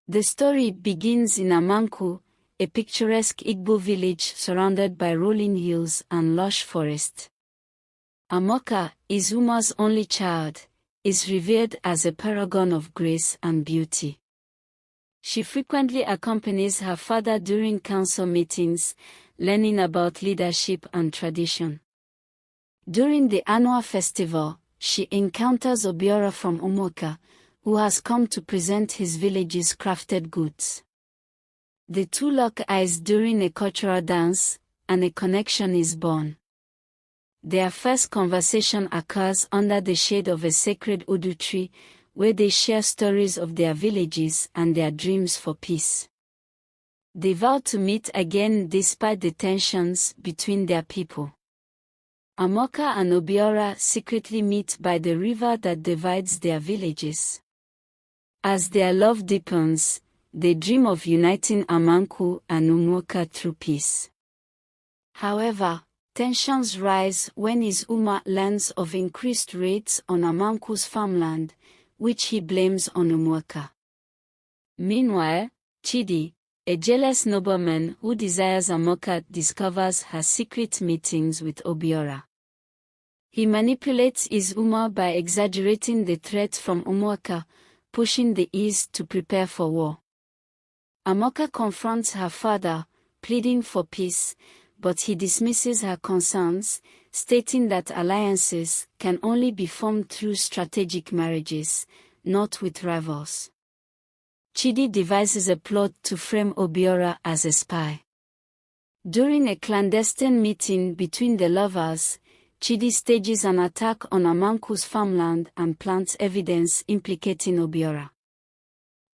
The story begins in Amankwu, a picturesque Igbo village surrounded by rolling hills and lush forest. Amaka, Eze Umeh's only child, is revered as a paragon of grace and beauty. She frequently accompanies her father during council meetings, learning about leadership and tradition. During the annual festival, she encounters Obiora from Umuaka, who has come to present his village's crafted goods. The two lock eyes during a cultural dance, and a connection is born. Their first conversation occurs under the shade of a sacred udu tree, where they share stories of their villages and their dreams for peace. They vow to meet again despite the tensions between their people. Amaka and Obiora secretly meet by the river that divides their villages. As their love deepens, they dream of uniting Amankwu and Umuaka through peace. However, tensions rise when Eze Umeh learns of increased raids on Amankwu's farmland, which he blames on Umuaka. Meanwhile, Chidi, a jealous nobleman who desires Amaka, discovers her secret meetings with Obiora. He manipulates Eze Umeh by exaggerating the threat from Umuaka, pushing the Eze to prepare for war. Amaka confronts her father, pleading for peace, but he dismisses her concerns, stating that alliances can only be formed through strategic marriages, not with rivals. Chidi devises a plot to frame Obiora as a spy. During a clandestine meeting between the lovers, Chidi stages an attack on Amankwu's farmland and plants evidence implicating Obiora.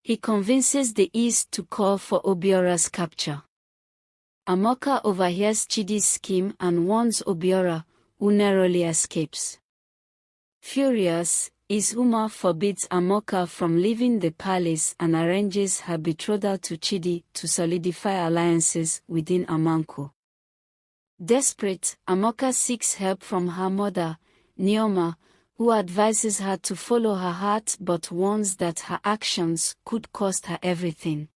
He convinces the Eze to call for Obiora's capture. Amaka overhears Chidi's scheme and warns Obiora, who narrowly escapes. Furious, Eze Umeh forbids Amaka from leaving the palace and arranges her betrothal to Chidi to solidify alliances within Amankwu. Desperate, Amaka seeks help from her mother, Neoma, who advises her to follow her heart but warns that her actions could cost her everything.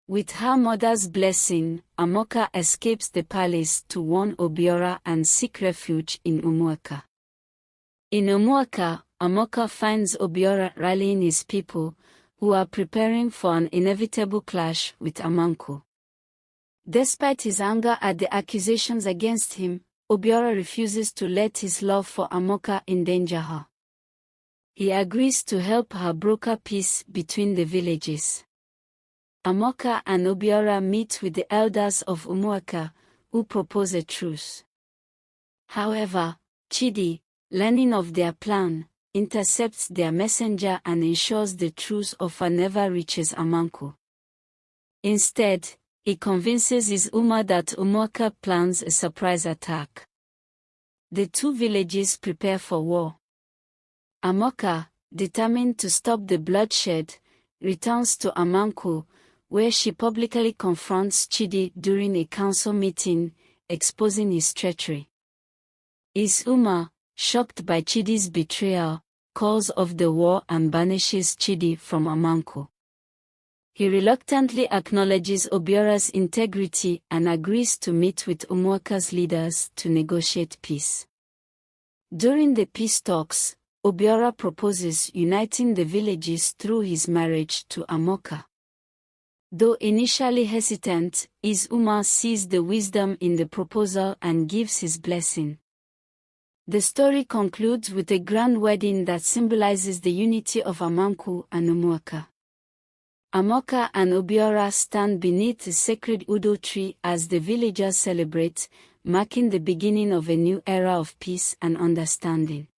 With her mother's blessing, Amaka escapes the palace to warn Obiora and seek refuge in Umuaka. In Umuaka, Amaka finds Obiora rallying his people, who are preparing for an inevitable clash with Amankwu. Despite his anger at the accusations against him, Obiora refuses to let his love for Amaka endanger her. He agrees to help her broker peace between the villages. Amaka and Obiora meet with the elders of Umuaka, who propose a truce. However, Chidi, learning of their plan, intercepts their messenger and ensures the truce offer never reaches Amankwu. Instead, he convinces Eze Umeh that Umuaka plans a surprise attack. The two villages prepare for war. Amaka, determined to stop the bloodshed, returns to Amankwu, where she publicly confronts Chidi during a council meeting, exposing his treachery. Eze Umeh, shocked by Chidi's betrayal, calls off the war and banishes Chidi from Amankwu. He reluctantly acknowledges Obiora's integrity and agrees to meet with Umuaka's leaders to negotiate peace. During the peace talks, Obiora proposes uniting the villages through his marriage to Amaka. Though initially hesitant, Eze Umeh sees the wisdom in the proposal and gives his blessing. The story concludes with a grand wedding that symbolizes the unity of Amankwu and Umuaka. Amaka and Obiora stand beneath the sacred udo tree as the villagers celebrate, marking the beginning of a new era of peace and understanding.